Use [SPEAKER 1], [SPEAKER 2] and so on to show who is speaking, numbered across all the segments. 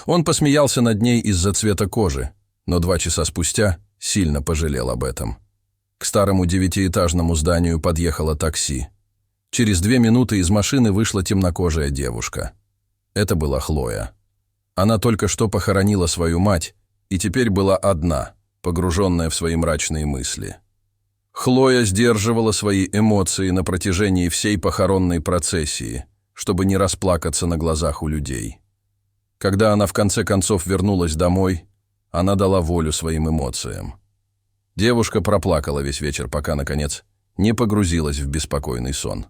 [SPEAKER 1] Он посмеялся над ней из-за цвета кожи, но 2 часа спустя сильно пожалел об этом. К старому 9-этажному зданию подъехало такси. Через 2 минуты из машины вышла темнокожая девушка. Это была Хлоя. Она только что похоронила свою мать и теперь была одна, погруженная в свои мрачные мысли. Хлоя сдерживала свои эмоции на протяжении всей похоронной процессии, чтобы не расплакаться на глазах у людей. Когда она в конце концов вернулась домой, она дала волю своим эмоциям. Девушка проплакала весь вечер, пока, наконец, не погрузилась в беспокойный сон.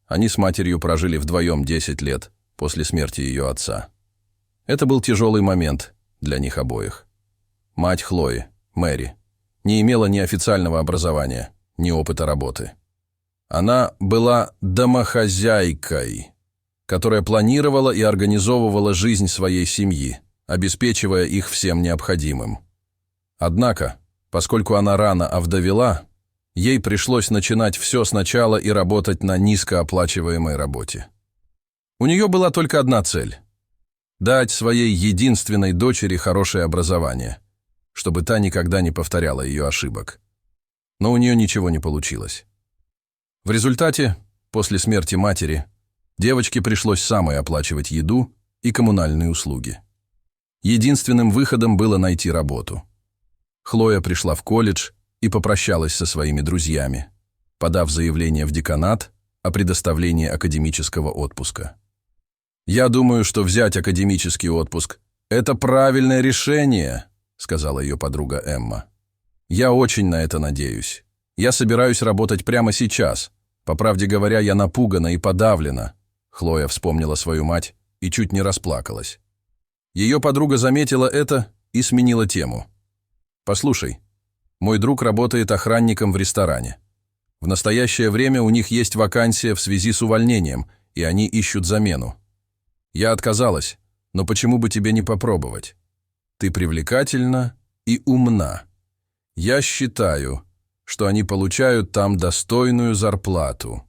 [SPEAKER 1] Они с матерью прожили вдвоем 10 лет после смерти ее отца. Это был тяжелый момент для них обоих. Мать Хлои, Мэри, не имела ни официального образования, ни опыта работы. Она была домохозяйкой, которая планировала и организовывала жизнь своей семьи, обеспечивая их всем необходимым. Однако, поскольку она рано овдовела, ей пришлось начинать все сначала и работать на низкооплачиваемой работе. У нее была только одна цель – дать своей единственной дочери хорошее образование, чтобы та никогда не повторяла ее ошибок. Но у нее ничего не получилось. В результате, после смерти матери, девочке пришлось самой оплачивать еду и коммунальные услуги. Единственным выходом было найти работу. Хлоя пришла в колледж и попрощалась со своими друзьями, подав заявление в деканат о предоставлении академического отпуска. «Я думаю, что взять академический отпуск – это правильное решение», – сказала ее подруга Эмма. «Я очень на это надеюсь. Я собираюсь работать прямо сейчас. По правде говоря, я напугана и подавлена». Хлоя вспомнила свою мать и чуть не расплакалась. Ее подруга заметила это и сменила тему. «Послушай, мой друг работает охранником в ресторане. В настоящее время у них есть вакансия в связи с увольнением, и они ищут замену. Я отказалась, но почему бы тебе не попробовать? Ты привлекательна и умна. Я считаю, что они получают там достойную зарплату».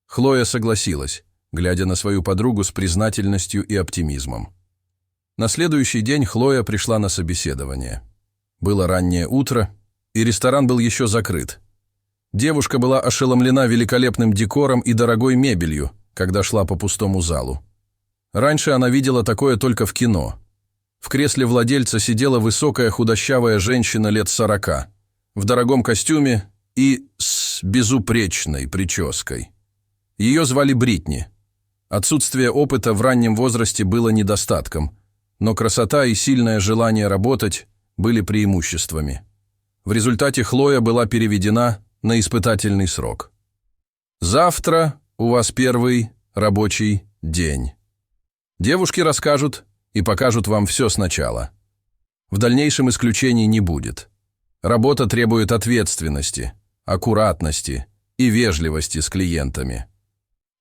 [SPEAKER 1] Хлоя согласилась, глядя на свою подругу с признательностью и оптимизмом. На следующий день Хлоя пришла на собеседование. Было раннее утро, и ресторан был еще закрыт. Девушка была ошеломлена великолепным декором и дорогой мебелью, когда шла по пустому залу. Раньше она видела такое только в кино. В кресле владельца сидела высокая худощавая женщина лет 40, в дорогом костюме и с безупречной прической. Ее звали Бритни. Отсутствие опыта в раннем возрасте было недостатком, но красота и сильное желание работать были преимуществами. В результате Хлоя была переведена на испытательный срок. «Завтра у вас первый рабочий день. Девушки расскажут и покажут вам все сначала. В дальнейшем исключений не будет. Работа требует ответственности, аккуратности и вежливости с клиентами.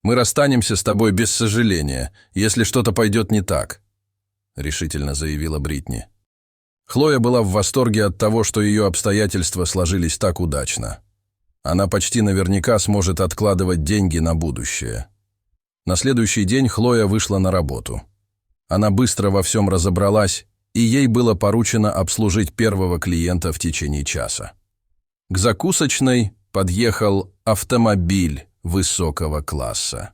[SPEAKER 1] Мы расстанемся с тобой без сожаления, если что-то пойдет не так», — решительно заявила Бритни. Хлоя была в восторге от того, что ее обстоятельства сложились так удачно. Она почти наверняка сможет откладывать деньги на будущее. На следующий день Хлоя вышла на работу. Она быстро во всем разобралась, и ей было поручено обслужить первого клиента в течение часа. К закусочной подъехал автомобиль высокого класса.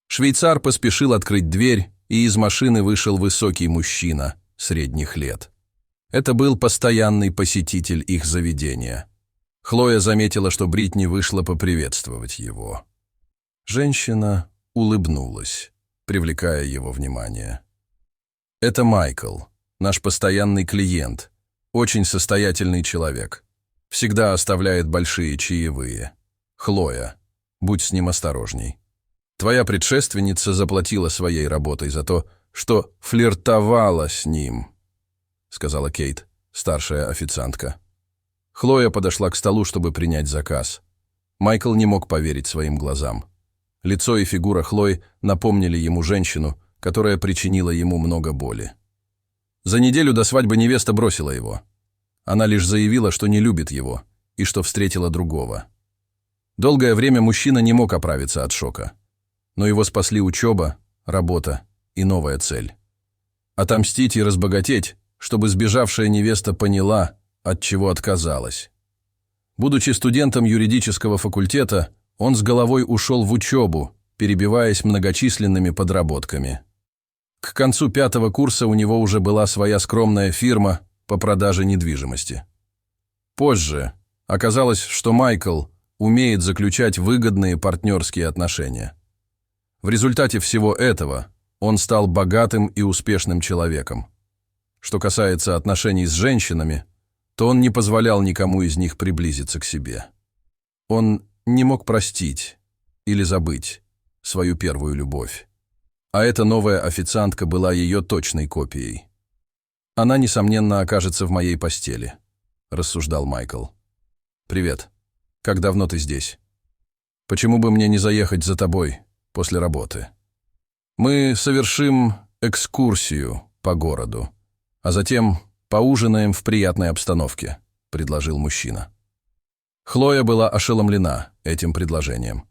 [SPEAKER 1] Швейцар поспешил открыть дверь, и из машины вышел высокий мужчина средних лет. Это был постоянный посетитель их заведения. Хлоя заметила, что Бритни вышла поприветствовать его. Женщина улыбнулась, привлекая его внимание. «Это Майкл, наш постоянный клиент, очень состоятельный человек. Всегда оставляет большие чаевые. Хлоя, будь с ним осторожней. Твоя предшественница заплатила своей работой за то, что флиртовала с ним», — сказала Кейт, старшая официантка. Хлоя подошла к столу, чтобы принять заказ. Майкл не мог поверить своим глазам. Лицо и фигура Хлои напомнили ему женщину, которая причинила ему много боли. За неделю до свадьбы невеста бросила его. Она лишь заявила, что не любит его и что встретила другого. Долгое время мужчина не мог оправиться от шока, но его спасли учеба, работа и новая цель. отомстить и разбогатеть, чтобы сбежавшая невеста поняла, от чего отказалась. Будучи студентом юридического факультета, он с головой ушел в учебу, перебиваясь многочисленными подработками. К концу 5-го курса у него уже была своя скромная фирма по продаже недвижимости. Позже оказалось, что Майкл умеет заключать выгодные партнерские отношения. В результате всего этого он стал богатым и успешным человеком. Что касается отношений с женщинами, то он не позволял никому из них приблизиться к себе. Он не мог простить или забыть свою первую любовь. А эта новая официантка была ее точной копией. «Она, несомненно, окажется в моей постели», — рассуждал Майкл. «Привет. Как давно ты здесь? Почему бы мне не заехать за тобой после работы? Мы совершим экскурсию по городу, а затем поужинаем в приятной обстановке», — предложил мужчина. Хлоя была ошеломлена этим предложением.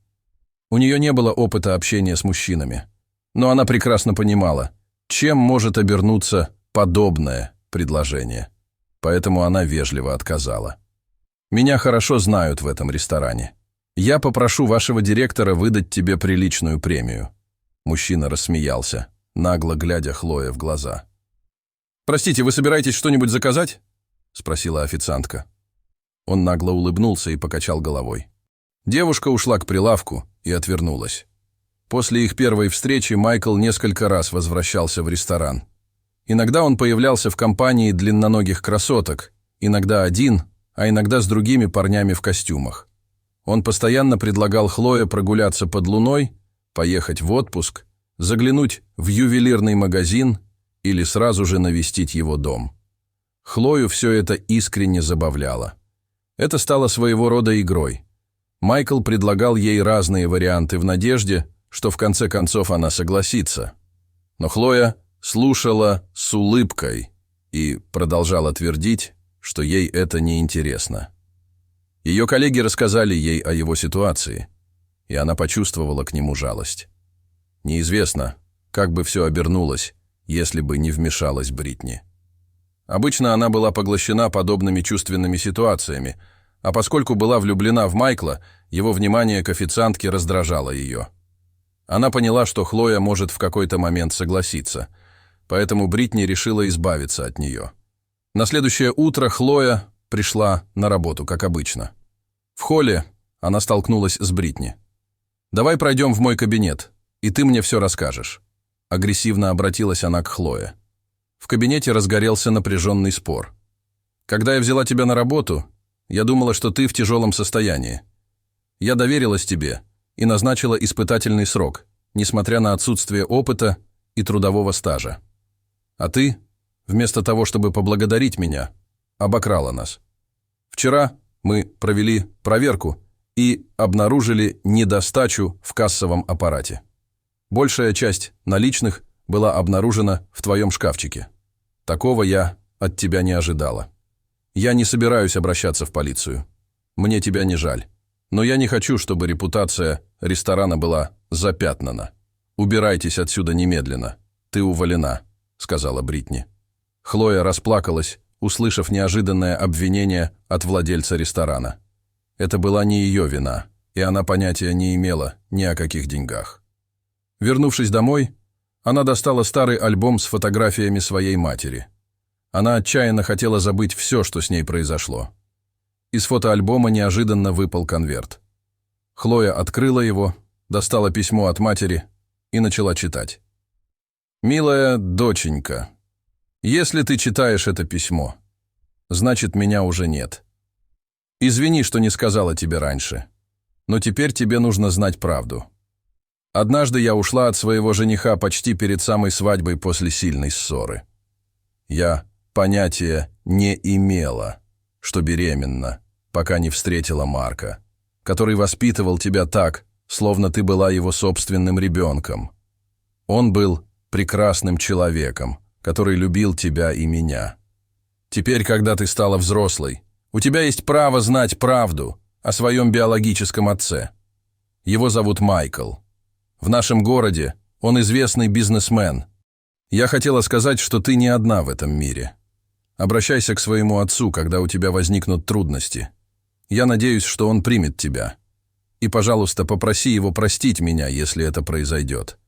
[SPEAKER 1] У нее не было опыта общения с мужчинами, но она прекрасно понимала, чем может обернуться подобное предложение. Поэтому она вежливо отказала. «Меня хорошо знают в этом ресторане. Я попрошу вашего директора выдать тебе приличную премию». Мужчина рассмеялся, нагло глядя Хлое в глаза. «Простите, вы собираетесь что-нибудь заказать?» — спросила официантка. Он нагло улыбнулся и покачал головой. Девушка ушла к прилавку и отвернулась. После их первой встречи Майкл несколько раз возвращался в ресторан. Иногда он появлялся в компании длинноногих красоток, иногда один, а иногда с другими парнями в костюмах. Он постоянно предлагал Хлое прогуляться под луной, поехать в отпуск, заглянуть в ювелирный магазин или сразу же навестить его дом. Хлою все это искренне забавляло. Это стало своего рода игрой. Майкл предлагал ей разные варианты в надежде, что в конце концов она согласится. Но Хлоя слушала с улыбкой и продолжала твердить, что ей это неинтересно. Ее коллеги рассказали ей о его ситуации, и она почувствовала к нему жалость. Неизвестно, как бы все обернулось, если бы не вмешалась Бритни. Обычно она была поглощена подобными чувственными ситуациями, а поскольку была влюблена в Майкла, его внимание к официантке раздражало ее. Она поняла, что Хлоя может в какой-то момент согласиться, поэтому Бритни решила избавиться от нее. На следующее утро Хлоя пришла на работу, как обычно. В холле она столкнулась с Бритни. «Давай пройдем в мой кабинет, и ты мне все расскажешь». Агрессивно обратилась она к Хлое. В кабинете разгорелся напряженный спор. «Когда я взяла тебя на работу, я думала, что ты в тяжелом состоянии. Я доверилась тебе и назначила испытательный срок, несмотря на отсутствие опыта и трудового стажа. А ты, вместо того, чтобы поблагодарить меня, обокрала нас. Вчера мы провели проверку и обнаружили недостачу в кассовом аппарате. Большая часть наличных была обнаружена в твоем шкафчике. Такого я от тебя не ожидала. Я не собираюсь обращаться в полицию. Мне тебя не жаль. Но я не хочу, чтобы репутация ресторана была запятнана. Убирайтесь отсюда немедленно. Ты уволена», — сказала Бритни. Хлоя расплакалась, услышав неожиданное обвинение от владельца ресторана. Это была не ее вина, и она понятия не имела ни о каких деньгах. Вернувшись домой, она достала старый альбом с фотографиями своей матери. Она отчаянно хотела забыть все, что с ней произошло. Из фотоальбома неожиданно выпал конверт. Хлоя открыла его, достала письмо от матери и начала читать. «Милая доченька, если ты читаешь это письмо, значит, меня уже нет. Извини, что не сказала тебе раньше, но теперь тебе нужно знать правду. Однажды я ушла от своего жениха почти перед самой свадьбой после сильной ссоры. Я понятия не имела, что беременна, пока не встретила Марка, который воспитывал тебя так, словно ты была его собственным ребенком. Он был прекрасным человеком, который любил тебя и меня. Теперь, когда ты стала взрослой, у тебя есть право знать правду о своем биологическом отце. Его зовут Майкл. В нашем городе он известный бизнесмен. Я хотела сказать, что ты не одна в этом мире. Обращайся к своему отцу, когда у тебя возникнут трудности. Я надеюсь, что он примет тебя. И, пожалуйста, попроси его простить меня, если это произойдет.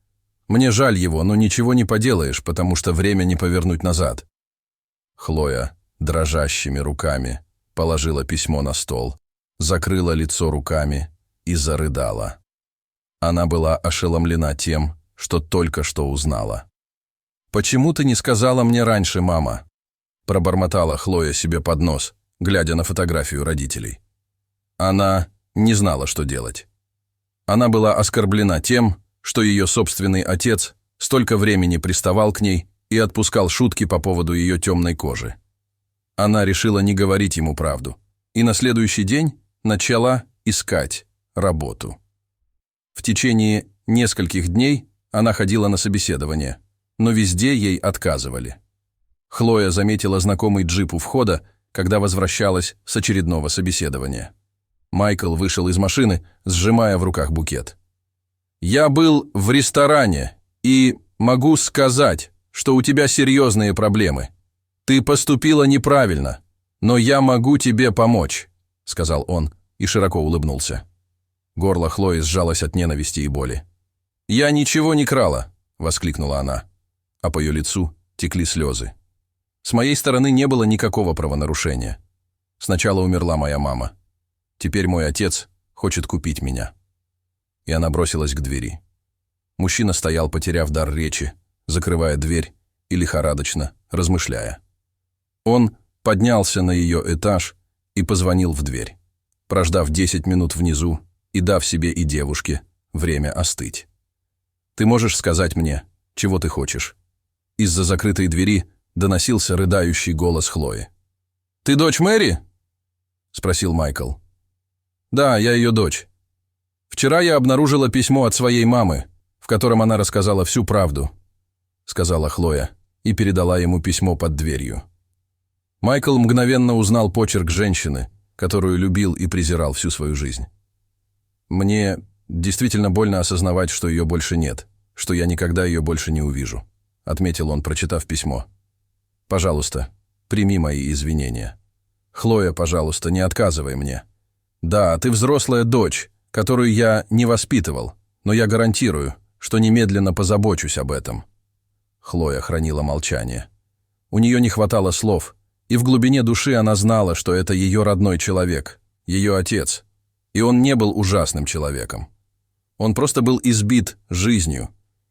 [SPEAKER 1] Мне жаль его, но ничего не поделаешь, потому что время не повернуть назад». Хлоя дрожащими руками положила письмо на стол, закрыла лицо руками и зарыдала. Она была ошеломлена тем, что только что узнала. «Почему ты не сказала мне раньше, мама?» Пробормотала Хлоя себе под нос, глядя на фотографию родителей. Она не знала, что делать. Она была оскорблена тем, что ее собственный отец столько времени приставал к ней и отпускал шутки по поводу ее темной кожи. Она решила не говорить ему правду, и на следующий день начала искать работу. В течение нескольких дней она ходила на собеседование, но везде ей отказывали. Хлоя заметила знакомый джип у входа, когда возвращалась с очередного собеседования. Майкл вышел из машины, сжимая в руках букет. «Я был в ресторане, и могу сказать, что у тебя серьезные проблемы. Ты поступила неправильно, но я могу тебе помочь», — сказал он и широко улыбнулся. Горло Хлои сжалось от ненависти и боли. «Я ничего не крала», — воскликнула она, а по ее лицу текли слезы. «С моей стороны не было никакого правонарушения. Сначала умерла моя мама. Теперь мой отец хочет купить меня». И она бросилась к двери. Мужчина стоял, потеряв дар речи, закрывая дверь и лихорадочно размышляя. Он поднялся на ее этаж и позвонил в дверь, прождав 10 минут внизу и дав себе и девушке время остыть. «Ты можешь сказать мне, чего ты хочешь?» Из-за закрытой двери доносился рыдающий голос Хлои. «Ты дочь Мэри?» — спросил Майкл. «Да, я ее дочь. Вчера я обнаружила письмо от своей мамы, в котором она рассказала всю правду», — сказала Хлоя и передала ему письмо под дверью. Майкл мгновенно узнал почерк женщины, которую любил и презирал всю свою жизнь. «Мне действительно больно осознавать, что ее больше нет, что я никогда ее больше не увижу», — отметил он, прочитав письмо. «Пожалуйста, прими мои извинения. Хлоя, пожалуйста, не отказывай мне. Да, ты взрослая дочь, которую я не воспитывал, но я гарантирую, что немедленно позабочусь об этом». Хлоя хранила молчание. У нее не хватало слов, и в глубине души она знала, что это ее родной человек, ее отец, и он не был ужасным человеком. Он просто был избит жизнью,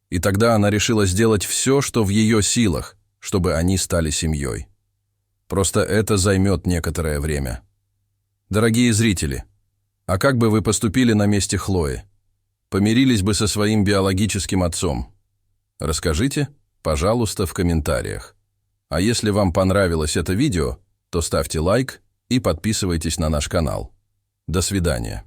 [SPEAKER 1] и тогда она решила сделать все, что в ее силах, чтобы они стали семьей. Просто это займет некоторое время. Дорогие зрители, а как бы вы поступили на месте Хлои? Помирились бы со своим биологическим отцом? Расскажите, пожалуйста, в комментариях. А если вам понравилось это видео, то ставьте лайк и подписывайтесь на наш канал. До свидания.